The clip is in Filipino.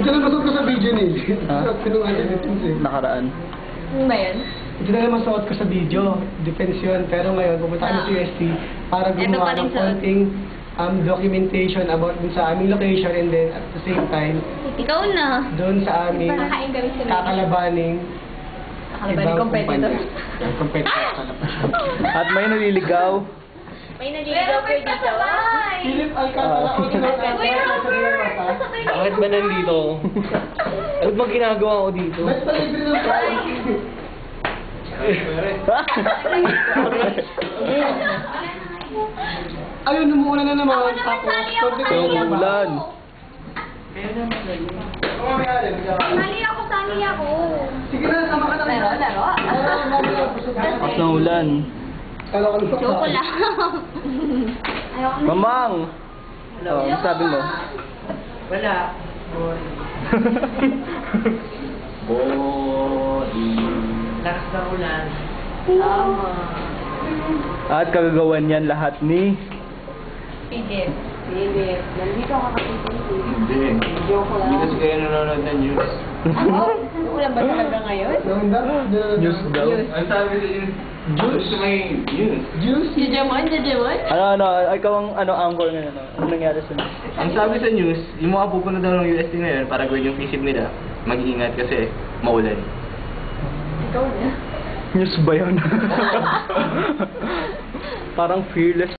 Ito na masuot ko sa video ni. Ha? Suot ko nung Nakaraan. Ano ba yan? Ito na naman masuot ko sa video. Defense yun. Pero ngayon, pupunta kami sa UST para Ito gumawa pa rin ng suot. konting documentation about dun sa aming location and then at the same time, Ikaw na. doon sa aming Nakakain kami sa kakalabaning Nakalabaning competitor. Competitor pala. At may naliligaw. May naliligaw ko dito. Philip Alcantara. Bakit ba nandito? Ano ba ginagawa ko dito? Ba't pa libre ng prize? Ayun, numuuna na naman. Tapos, Yung ulan. Sali ako, sali ako. Sige na, sama ka na. Laro. Tapos ng ulan. Kala ko lang. Joke lang. Ayoko na. Mamang! Oh, ano sabi mo? Wala. Lakas ng ulan. Tama. At kagagawan yan lahat ni... Philip. Nandito ka kasi. Hindi. Joke lang. Hindi kasi kayo nanonood ng news. Ano? Ulan ba talaga ngayon? News daw. Ang sabi sa news. Juice? May news. Juice? Jajamon? Ano, ikaw ang anchor ngayon. Ano nangyari sa news? Ang sabi sa news, yung mga pupunta daw ng UST ngayon para gawin yung visit nila, mag-iingat kasi maulan. Ikaw na. News ba yun? Parang fearless.